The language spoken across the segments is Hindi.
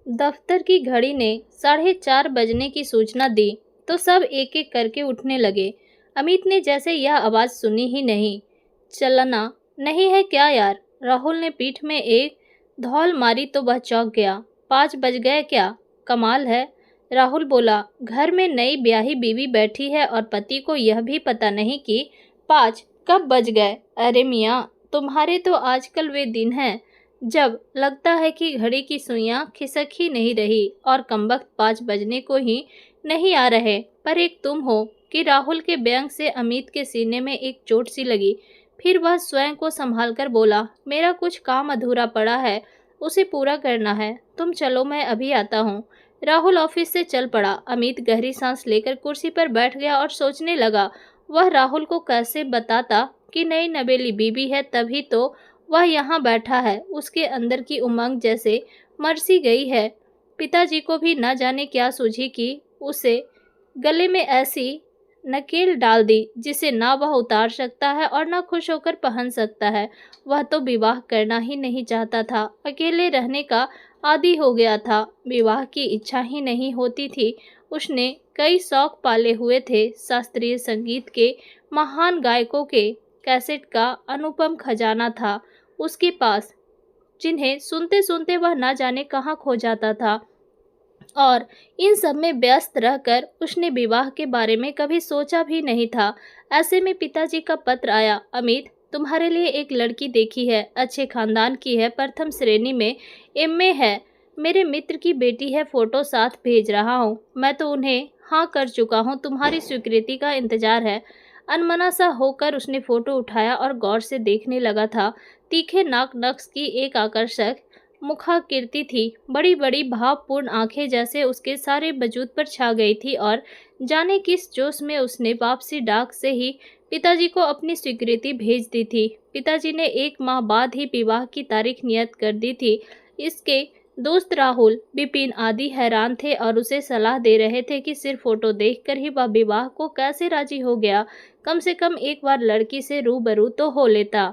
दफ्तर की घड़ी ने 4:30 बजने की सूचना दी तो सब एक एक करके उठने लगे। अमित ने जैसे यह आवाज़ सुनी ही नहीं। चलना नहीं है क्या यार? राहुल ने पीठ में एक धौल मारी तो वह चौंक गया। 5 बज गए क्या? कमाल है। राहुल बोला, घर में नई ब्याही बीवी बैठी है और पति को यह भी पता नहीं कि 5 कब बज गए। अरे मियाँ, तुम्हारे तो आजकल वे दिन हैं जब लगता है कि घड़ी की सुइयां खिसक ही नहीं रही और कमबख्त 5 बजने को ही नहीं आ रहे। पर एक तुम हो कि राहुल के व्यंग से अमित के सीने में एक चोट सी लगी। फिर वह स्वयं को संभालकर बोला, मेरा कुछ काम अधूरा पड़ा है, उसे पूरा करना है। तुम चलो, मैं अभी आता हूँ। राहुल ऑफिस से चल पड़ा। अमित गहरी सांस लेकर कुर्सी पर बैठ गया और सोचने लगा, वह राहुल को कैसे बताता कि नई नवेली बीबी है, तभी तो वह यहाँ बैठा है। उसके अंदर की उमंग जैसे मर सी गई है। पिताजी को भी न जाने क्या सूझी कि उसे गले में ऐसी नकेल डाल दी जिसे ना वह उतार सकता है और ना खुश होकर पहन सकता है। वह तो विवाह करना ही नहीं चाहता था, अकेले रहने का आदी हो गया था। विवाह की इच्छा ही नहीं होती थी। उसने कई शौक पाले हुए थे। शास्त्रीय संगीत के महान गायकों के कैसेट का अनुपम खजाना था उसके पास, जिन्हें सुनते सुनते वह ना जाने कहाँ खो जाता था। और इन सब में व्यस्त रहकर उसने विवाह के बारे में कभी सोचा भी नहीं था। ऐसे में पिताजी का पत्र आया, अमित, तुम्हारे लिए एक लड़की देखी है, अच्छे खानदान की है, प्रथम श्रेणी में एमए है, मेरे मित्र की बेटी है, फोटो साथ भेज रहा हूँ। मैं तो उन्हें हाँ कर चुका हूँ, तुम्हारी स्वीकृति का इंतजार है। अनमना सा होकर उसने फोटो उठाया और गौर से देखने लगा था। तीखे नाक नक्श की एक आकर्षक मुखाकृति थी। बड़ी बड़ी भावपूर्ण आंखें जैसे उसके सारे वजूद पर छा गई थी और जाने किस जोश में उसने वापसी डाक से ही पिताजी को अपनी स्वीकृति भेज दी थी। पिताजी ने 1 माह बाद ही विवाह की तारीख नियत कर दी थी। इसके दोस्त राहुल, विपिन आदि हैरान थे और उसे सलाह दे रहे थे कि सिर्फ फोटो देखकर ही वह विवाह को कैसे राजी हो गया। कम से कम एक बार लड़की से रूबरू तो हो लेता।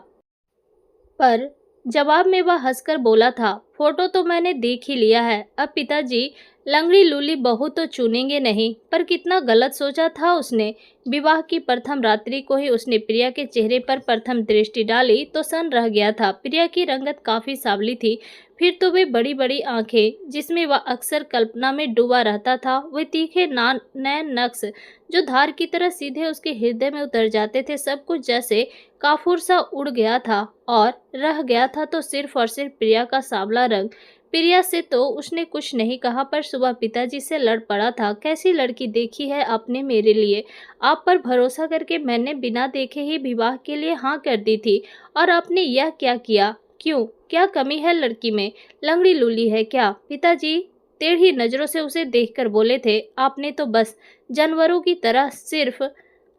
पर जवाब में वह हंसकर बोला था, फोटो तो मैंने देख ही लिया है, अब पिताजी लंगड़ी लूली बहू तो चुनेंगे नहीं। पर कितना गलत सोचा था उसने। विवाह की प्रथम रात्रि को ही उसने प्रिया के चेहरे पर प्रथम दृष्टि डाली तो सन रह गया था। प्रिया की रंगत काफी सांवली थी। फिर तो वे बड़ी बड़ी आंखें जिसमें वह अक्सर कल्पना में डूबा रहता था, वे तीखे नैन नक्श जो धार की तरह सीधे उसके हृदय में उतर जाते थे, सब कुछ जैसे काफूर सा उड़ गया था और रह गया था तो सिर्फ और सिर्फ प्रिया का सांवला रंग। प्रिया से तो उसने कुछ नहीं कहा, पर सुबह पिताजी से लड़ पड़ा था, कैसी लड़की देखी है आपने मेरे लिए? आप पर भरोसा करके मैंने बिना देखे ही विवाह के लिए हाँ कर दी थी, और आपने यह क्या किया? क्यों? क्या कमी है लड़की में? लंगड़ी लूली है क्या? पिताजी टेढ़ी नजरों से उसे देखकर बोले थे, आपने तो बस जानवरों की तरह सिर्फ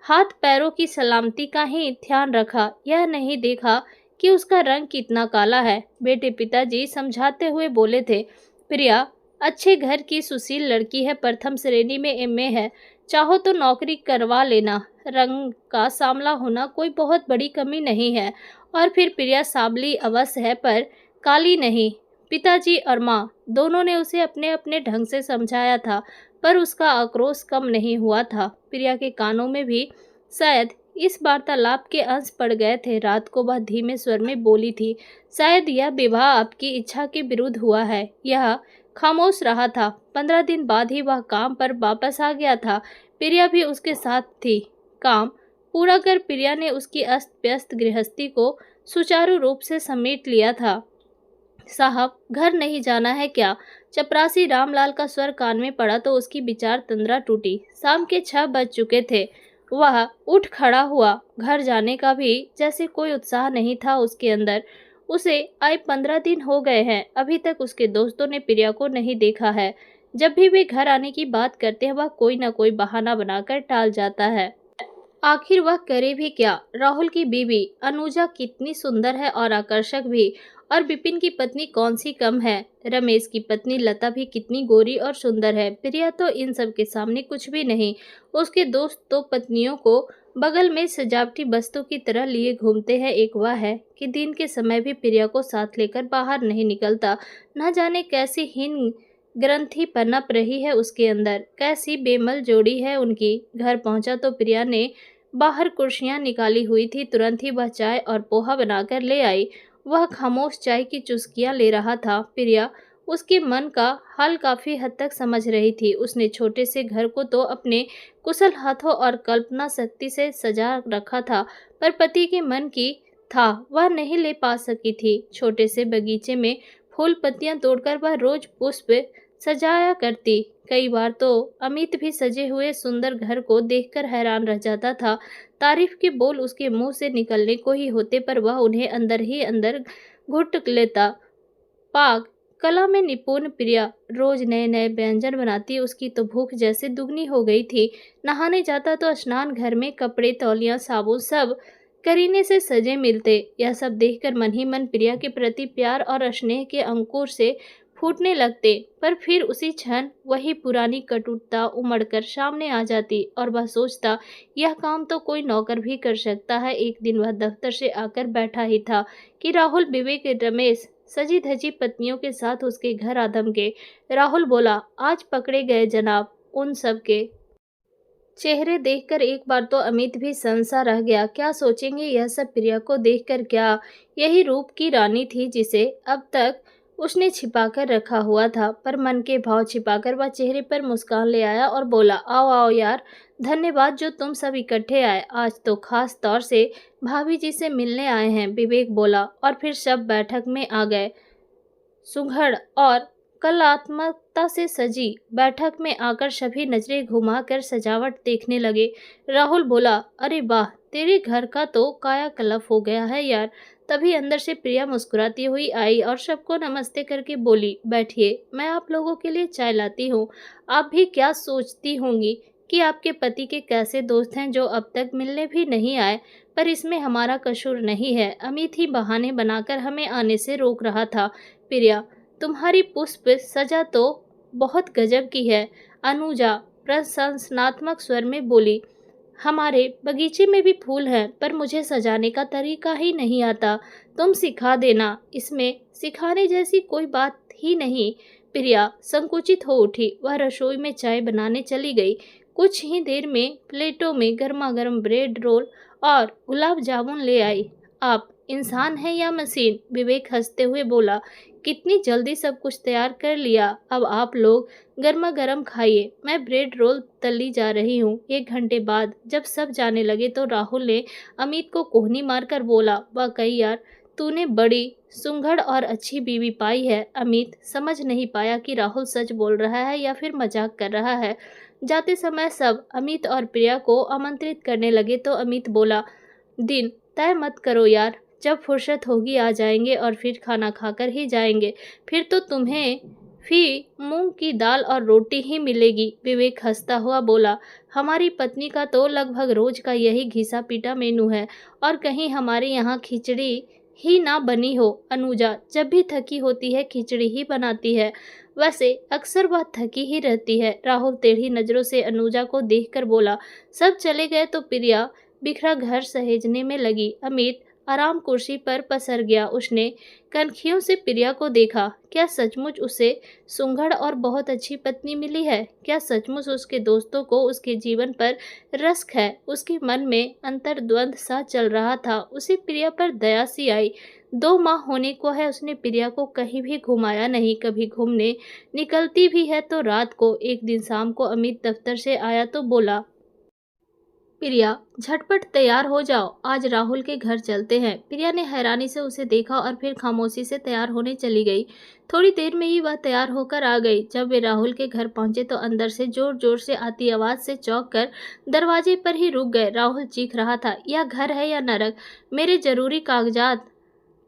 हाथ पैरों की सलामती का ही ध्यान रखा, यह नहीं देखा कि उसका रंग कितना काला है। बेटे, पिताजी समझाते हुए बोले थे, प्रिया अच्छे घर की सुशील लड़की है, प्रथम श्रेणी में एमए है, चाहो तो नौकरी करवा लेना, रंग का सांवला होना कोई बहुत बड़ी कमी नहीं है। और फिर प्रिया सांवली अवश्य है पर काली नहीं। पिताजी और माँ दोनों ने उसे अपने अपने ढंग से समझाया था, पर उसका आक्रोश कम नहीं हुआ था। प्रिया के कानों में भी शायद इस वार्तालाप के अंश पड़ गए थे। रात को वह धीमे स्वर में बोली थी, शायद यह विवाह आपकी इच्छा के विरुद्ध हुआ है। यह खामोश रहा था। 15 दिन बाद ही वह काम पर वापस आ गया था। प्रिया भी उसके साथ थी। काम पूरा कर प्रिया ने उसकी अस्त व्यस्त गृहस्थी को सुचारू रूप से समेट लिया था। साहब, घर नहीं जाना है क्या? चपरासी रामलाल का स्वर कान में पड़ा तो उसकी विचार तंद्रा टूटी। शाम के 6 बज चुके थे। वह उठ खड़ा हुआ। घर जाने का भी जैसे कोई उत्साह नहीं था उसके अंदर। उसे आए 15 दिन हो गए हैं, अभी तक उसके दोस्तों ने प्रिया को नहीं देखा है। जब भी वे घर आने की बात करते हैं वह कोई न कोई बहाना बनाकर टाल जाता है। आखिर वह करे भी क्या? राहुल की बीवी अनुजा कितनी सुंदर है और आकर्षक भी, और विपिन की पत्नी कौन सी कम है। रमेश की पत्नी लता भी कितनी गोरी और सुंदर है। प्रिया तो इन सब के सामने कुछ भी नहीं। उसके दोस्त तो पत्नियों को बगल में सजावटी वस्तु की तरह लिए घूमते हैं। एक वह है कि दिन के समय भी प्रिया को साथ लेकर बाहर नहीं निकलता। न जाने कैसी हीन ग्रंथि पनप रही है उसके अंदर। कैसी बेमल जोड़ी है उनकी। घर पहुंचा तो प्रिया ने बाहर कुर्सियां निकाली हुई थी। तुरंत ही वह चाय और पोहा बनाकर ले आई। वह खामोश चाय की चुस्कियां ले रहा था। प्रिया उसके मन का हाल काफी हद तक समझ रही थी। उसने छोटे से घर को तो अपने कुशल हाथों और कल्पना शक्ति से सजा रखा था, पर पति के मन की था वह नहीं ले पा सकी थी। छोटे से बगीचे में फूल पत्तियां तोड़कर वह रोज पुष्प सजाया करती। कई बार तो अमित भी सजे हुए सुंदर घर को देखकर हैरान रह जाता था। तारीफ के बोल उसके मुंह से निकलने को ही होते, पर वह उन्हें अंदर ही अंदर घुट लेता। पाक कला में निपुण प्रिया रोज नए नए व्यंजन बनाती। उसकी तो भूख जैसे दुगनी हो गई थी। नहाने जाता तो स्नान घर में कपड़े, तौलिया, साबुन सब करीने से सजे मिलते। यह सब देखकर मन ही मन प्रिया के प्रति प्यार और स्नेह के अंकुर से फूटने लगते। पर फिर उसी क्षण वही पुरानी कटुता उमड़कर सामने आ जाती और वह सोचता, यह काम तो कोई नौकर भी कर सकता है। एक दिन वह दफ्तर से आकर बैठा ही था कि राहुल, विवेक, रमेश सजी धजी पत्नियों के साथ उसके घर आ धमके। राहुल बोला, आज पकड़े गए जनाब। उन सब के चेहरे देखकर एक बार तो अमित भी संसा रह गया। क्या सोचेंगे यह सब प्रिया को देखकर। क्या यही रूप की रानी थी जिसे अब तक उसने छिपाकर रखा हुआ था। पर मन के भाव छिपाकर वह चेहरे पर मुस्कान ले आया और बोला, आओ आओ यार, धन्यवाद जो तुम सब इकट्ठे आए। आज तो खास तौर से भाभी जी से मिलने आए हैं, विवेक बोला। और फिर सब बैठक में आ गए। सुघड़ और कलात्मकता से सजी बैठक में आकर सभी नजरें घुमाकर सजावट देखने लगे। राहुल बोला, अरे वाह, तेरे घर का तो कायाकल्प हो गया है यार। तभी अंदर से प्रिया मुस्कुराती हुई आई और सबको नमस्ते करके बोली, बैठिए, मैं आप लोगों के लिए चाय लाती हूँ। आप भी क्या सोचती होंगी कि आपके पति के कैसे दोस्त हैं जो अब तक मिलने भी नहीं आए, पर इसमें हमारा कसूर नहीं है। अमित ही बहाने बनाकर हमें आने से रोक रहा था। प्रिया, तुम्हारी पुष्प सजा तो बहुत गजब की है। अनुजा प्रशंसनात्मक स्वर में बोली, हमारे बगीचे में भी फूल हैं, पर मुझे सजाने का तरीका ही नहीं आता। तुम सिखा देना। इसमें सिखाने जैसी कोई बात ही नहीं। प्रिया संकुचित हो उठी। वह रसोई में चाय बनाने चली गई। कुछ ही देर में प्लेटों में गर्मा गर्म ब्रेड रोल और गुलाब जामुन ले आई। आप इंसान हैं या मशीन? विवेक हंसते हुए बोला, कितनी जल्दी सब कुछ तैयार कर लिया। अब आप लोग गर्मा गर्म खाइए, मैं ब्रेड रोल तली जा रही हूँ। 1 घंटे बाद जब सब जाने लगे तो राहुल ने अमित को कोहनी मारकर बोला, वाकई यार, तूने बड़ी सुंगड़ और अच्छी बीवी पाई है। अमित समझ नहीं पाया कि राहुल सच बोल रहा है या फिर मजाक कर रहा है। जाते समय सब अमित और प्रिया को आमंत्रित करने लगे तो अमित बोला, दिन तय मत करो यार, जब फुर्सत होगी आ जाएंगे और फिर खाना खाकर ही जाएंगे। फिर तो तुम्हें भी मूंग की दाल और रोटी ही मिलेगी। विवेक हंसता हुआ बोला, हमारी पत्नी का तो लगभग रोज का यही घिसा पीटा मेनू है, और कहीं हमारे यहाँ खिचड़ी ही ना बनी हो। अनुजा जब भी थकी होती है खिचड़ी ही बनाती है। वैसे अक्सर वह थकी ही रहती है। राहुल टेढ़ी नजरों से अनुजा को देखकर बोला। सब चले गए तो प्रिया बिखरा घर सहेजने में लगी। अमित आराम कुर्सी पर पसर गया। उसने कनखियों से प्रिया को देखा। क्या सचमुच उसे सुंगड़ और बहुत अच्छी पत्नी मिली है? क्या सचमुच उसके दोस्तों को उसके जीवन पर रश्क है? उसके मन में अंतर्द्वंद सा चल रहा था। उसे प्रिया पर दया सी आई। 2 माह होने को है उसने प्रिया को कहीं भी घुमाया नहीं। कभी घूमने निकलती भी है तो रात को। एक दिन शाम को अमित दफ्तर से आया तो बोला, प्रिया झटपट तैयार हो जाओ, आज राहुल के घर चलते हैं। प्रिया ने हैरानी से उसे देखा और फिर खामोशी से तैयार होने चली गई। थोड़ी देर में ही वह तैयार होकर आ गई। जब वे राहुल के घर पहुंचे तो अंदर से जोर जोर से आती आवाज से चौंक कर दरवाजे पर ही रुक गए। राहुल चीख रहा था, यह घर है या नरक? मेरे जरूरी कागजात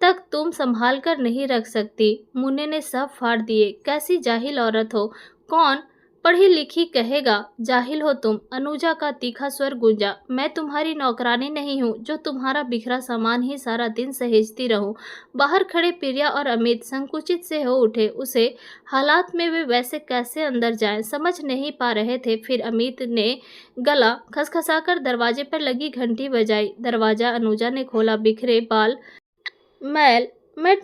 तक तुम संभाल कर नहीं रख सकती। मुन्ने ने सब फाड़ दिए। कैसी जाहिल औरत हो। कौन पढ़ी लिखी कहेगा जाहिल हो तुम? अनुजा का तीखा स्वर गूंजा। मैं तुम्हारी नौकरानी नहीं हूँ जो तुम्हारा बिखरा सामान ही सारा दिन सहेजती रहूं। बाहर खड़े प्रिया और अमित संकुचित से हो उठे। उसे हालात में वे वैसे कैसे अंदर जाएं समझ नहीं पा रहे थे। फिर अमित ने गला खसखसाकर दरवाजे पर लगी घंटी बजाई। दरवाजा अनुजा ने खोला। बिखरे बाल,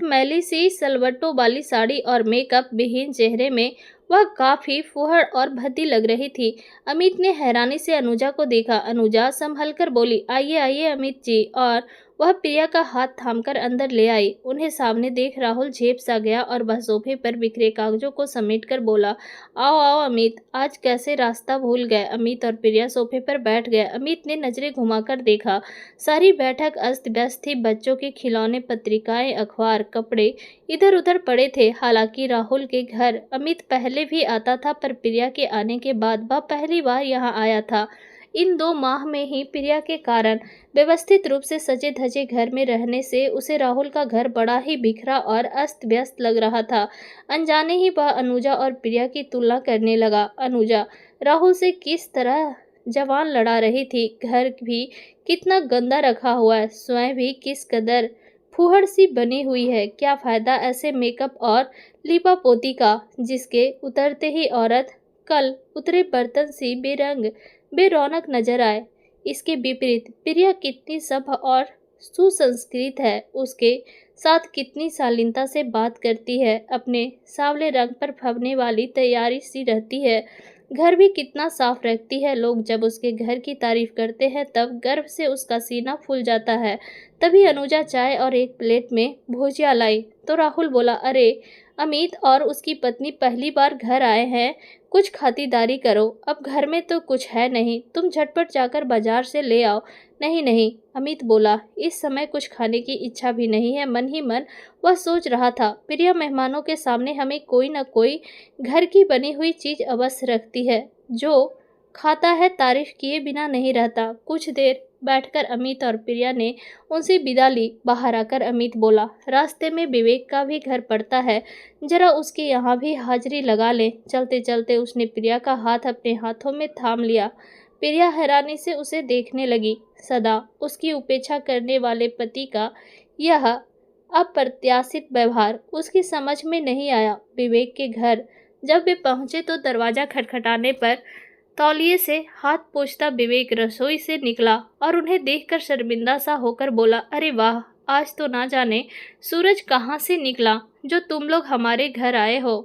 मैली सी सलवटों वाली साड़ी और मेकअप विहीन चेहरे में वह काफी फूहड़ और भद्दी लग रही थी। अमित ने हैरानी से अनुजा को देखा। अनुजा संभल कर बोली, आइए आइए अमित जी, और वह प्रिया का हाथ थामकर अंदर ले आई। उन्हें सामने देख राहुल झेप सा गया और वह सोफे पर बिखरे कागजों को समेटकर बोला, आओ आओ अमित, आज कैसे रास्ता भूल गए। अमित और प्रिया सोफे पर बैठ गए। अमित ने नजरें घुमाकर देखा। सारी बैठक अस्त व्यस्त थी। बच्चों के खिलौने, पत्रिकाएं, अखबार, कपड़े इधर उधर पड़े थे। हालांकि राहुल के घर अमित पहले भी आता था, पर प्रिया के आने के बाद वह पहली बार यहाँ आया था। इन 2 माह में ही प्रिया के कारण व्यवस्थित रूप से सजे धजे घर में रहने से उसे राहुल का घर बड़ा ही बिखरा और अस्त व्यस्त लग रहा था। अनजाने ही वह अनुजा और प्रिया की तुलना करने लगा। अनुजा राहुल से किस तरह जवान लड़ा रही थी, घर भी कितना गंदा रखा हुआ है, स्वयं भी किस कदर फूहड़ सी बनी हुई है। क्या फायदा ऐसे मेकअप और लिपापोती का, जिसके उतरते ही औरत कल उतरे बर्तन सी बेरंग बेरौनक नजर आए। इसके विपरीत प्रिया कितनी सभ्य और सुसंस्कृत है, उसके साथ कितनी शालीनता से बात करती है, अपने सांवले रंग पर फबने वाली तैयारी सी रहती है, घर भी कितना साफ रखती है। लोग जब उसके घर की तारीफ करते हैं तब गर्व से उसका सीना फूल जाता है। तभी अनुजा चाय और एक प्लेट में भुजिया लाई तो राहुल बोला, अरे अमित और उसकी पत्नी पहली बार घर आए हैं, कुछ खातिरदारी करो। अब घर में तो कुछ है नहीं, तुम झटपट जाकर बाजार से ले आओ। नहीं नहीं, अमित बोला, इस समय कुछ खाने की इच्छा भी नहीं है। मन ही मन वह सोच रहा था, प्रिया मेहमानों के सामने हमें कोई न कोई घर की बनी हुई चीज अवश्य रखती है। जो खाता है तारीफ किए बिना नहीं रहता। कुछ देर बैठकर अमित और प्रिया ने उनसे विदा ली। बाहर आकर अमित बोला, रास्ते में विवेक का भी घर पड़ता है, जरा उसके यहाँ भी हाजिरी लगा ले। चलते चलते उसने प्रिया का हाथ अपने हाथों में थाम लिया। प्रिया हैरानी से उसे देखने लगी। सदा उसकी उपेक्षा करने वाले पति का यह अप्रत्याशित व्यवहार उसकी समझ में नहीं आया। विवेक के घर जब वे पहुंचे तो दरवाजा खटखटाने पर तौलिए से हाथ पोंछता विवेक रसोई से निकला और उन्हें देखकर शर्मिंदा सा होकर बोला, अरे वाह, आज तो ना जाने सूरज कहाँ से निकला जो तुम लोग हमारे घर आए हो।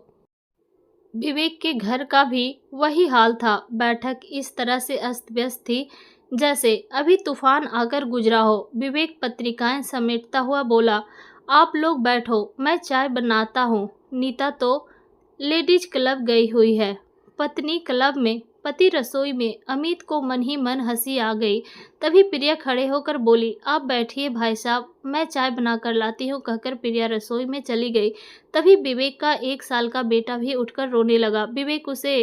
विवेक के घर का भी वही हाल था। बैठक इस तरह से अस्त व्यस्त थी जैसे अभी तूफान आकर गुजरा हो। विवेक पत्रिकाएं समेटता हुआ बोला, आप लोग बैठो, मैं चाय बनाता हूँ। नीता तो लेडीज क्लब गई हुई है, पत्नी क्लब में, पति रसोई में। अमित को मन ही मन हंसी आ गई। तभी प्रिया खड़े होकर बोली, आप बैठिए भाई साहब, मैं चाय बनाकर लाती हूँ। कहकर प्रिया रसोई में चली गई। तभी विवेक का 1 साल का बेटा भी उठकर रोने लगा। विवेक उसे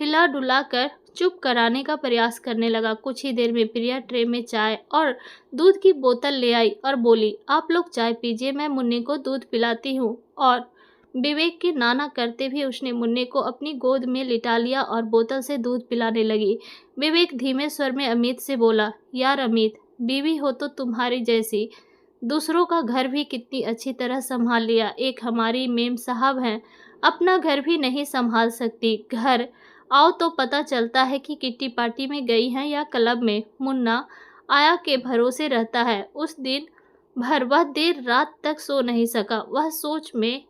हिला डुला कर चुप कराने का प्रयास करने लगा। कुछ ही देर में प्रिया ट्रे में चाय और दूध की बोतल ले आई और बोली, आप लोग चाय पीजिए, मैं मुन्ने को दूध पिलाती हूँ। और विवेक के नाना करते भी उसने मुन्ने को अपनी गोद में लिटा लिया और बोतल से दूध पिलाने लगी। विवेक धीमे स्वर में अमित से बोला, यार अमित, बीवी हो तो तुम्हारी जैसी, दूसरों का घर भी कितनी अच्छी तरह संभाल लिया। एक हमारी मेम साहब हैं, अपना घर भी नहीं संभाल सकती। घर आओ तो पता चलता है कि किट्टी पार्टी में गई हैं या क्लब में। मुन्ना आया के भरोसे रहता है। उस दिन भर वह देर रात तक सो नहीं सका। वह सोच में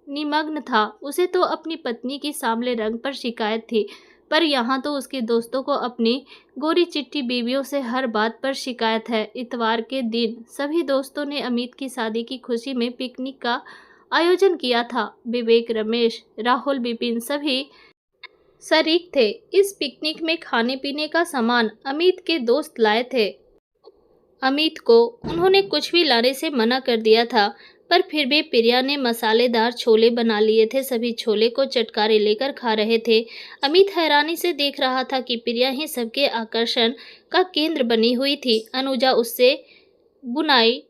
निमग्न था। उसे तो अपनी पत्नी की सांवले रंग पर शिकायत थी, पर यहाँ तो उसके दोस्तों को अपनी गोरी चिट्टी बीवियों से हर बात पर शिकायत है। इतवार के दिन सभी दोस्तों ने अमित की शादी की खुशी में पिकनिक का आयोजन किया था। विवेक, रमेश, राहुल, विपिन सभी शरीक थे। इस पिकनिक में खाने पीने का सामान अमित के दोस्त लाए थे। अमित को उन्होंने कुछ भी लाने से मना कर दिया था, पर फिर भी प्रिया ने मसालेदार छोले बना लिए थे। सभी छोले को चटकारे लेकर खा रहे थे। अमित हैरानी से देख रहा था कि प्रिया ही सबके आकर्षण का केंद्र बनी हुई थी। अनुजा उससे बुनाई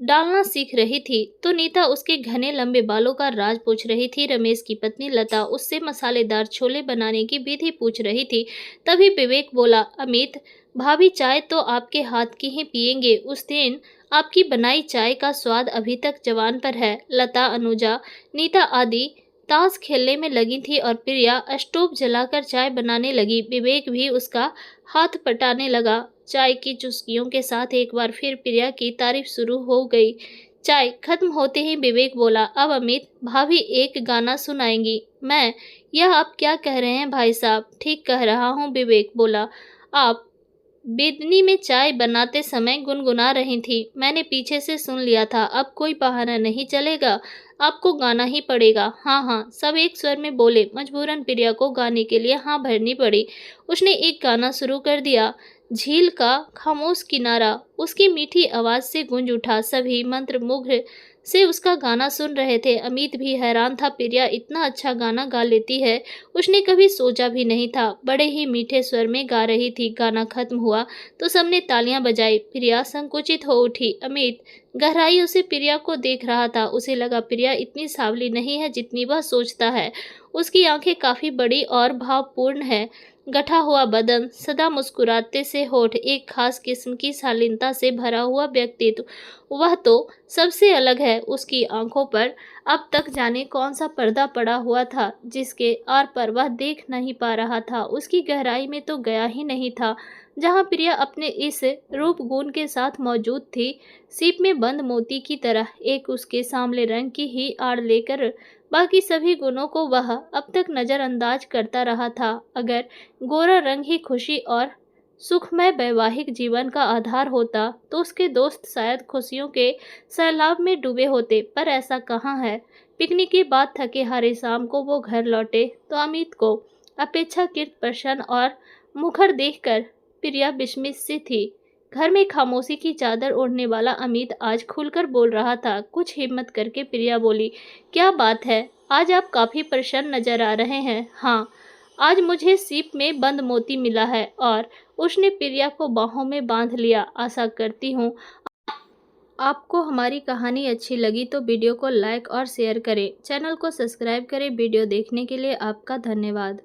डालना सीख रही थी तो नीता उसके घने लंबे बालों का राज पूछ रही थी। रमेश की पत्नी लता उससे मसालेदार छोले बनाने की विधि पूछ रही थी। तभी विवेक बोला, अमित भाभी चाय तो आपके हाथ की ही पियेंगे। उस दिन आपकी बनाई चाय का स्वाद अभी तक जवान पर है। लता, अनुजा, नीता आदि ताश खेलने में लगी थी और प्रिया स्टोव जलाकर चाय बनाने लगी। विवेक भी उसका हाथ पटाने लगा। चाय की चुस्कियों के साथ एक बार फिर प्रिया की तारीफ शुरू हो गई। चाय खत्म होते ही विवेक बोला, अब अमित भाभी एक गाना सुनाएंगी। मैं, यह आप क्या कह रहे हैं भाई साहब? ठीक कह रहा हूँ, विवेक बोला। आप बेदनी में चाय बनाते समय गुनगुना रही थी, मैंने पीछे से सुन लिया था। अब कोई बहाना नहीं चलेगा, आपको गाना ही पड़ेगा। हाँ हाँ, सब एक स्वर में बोले। मजबूरन प्रिया को गाने के लिए हाँ भरनी पड़ी। उसने एक गाना शुरू कर दिया। झील का खामोश किनारा उसकी मीठी आवाज से गूंज उठा। सभी मंत्रमुग्ध से उसका गाना सुन रहे थे। अमित भी हैरान था, प्रिया इतना अच्छा गाना गा लेती है, उसने कभी सोचा भी नहीं था। बड़े ही मीठे स्वर में गा रही थी। गाना खत्म हुआ तो सबने तालियां बजाई। प्रिया संकुचित हो उठी। अमित गहराइयों से प्रिया को देख रहा था। उसे लगा प्रिया इतनी सांवली नहीं है जितनी वह सोचता है। उसकी आंखें काफी बड़ी और भावपूर्ण है। गठा हुआ बदन, सदा मुस्कुराते से होठ, एक खास किस्म की शालीनता से भरा हुआ व्यक्तित्व, वह तो सबसे अलग है। उसकी आंखों पर अब तक जाने कौन सा पर्दा पड़ा हुआ था जिसके आर पर वह देख नहीं पा रहा था। उसकी गहराई में तो गया ही नहीं था जहां प्रिया अपने इस रूप गुण के साथ मौजूद थी। सीप में बंद मोती की तरह एक उसके सांवले रंग की ही आड़ लेकर बाकी सभी गुणों को वह अब तक नजरअंदाज करता रहा था। अगर गोरा रंग ही खुशी और सुखमय वैवाहिक जीवन का आधार होता तो उसके दोस्त शायद खुशियों के सैलाब में डूबे होते, पर ऐसा कहाँ है। पिकनिक के बाद थके हारे शाम को वो घर लौटे तो अमित को अपेक्षाकृत प्रसन्न और मुखर देखकर प्रिया विस्मित सी थी। घर में खामोशी की चादर ओढ़ने वाला अमित आज खुलकर बोल रहा था। कुछ हिम्मत करके प्रिया बोली, क्या बात है, आज आप काफी प्रसन्न नजर आ रहे हैं। हाँ, आज मुझे सीप में बंद मोती मिला है। और उसने प्रिया को बाहों में बांध लिया। आशा करती हूँ आपको हमारी कहानी अच्छी लगी तो वीडियो को लाइक और शेयर करें, चैनल को सब्सक्राइब करें। वीडियो देखने के लिए आपका धन्यवाद।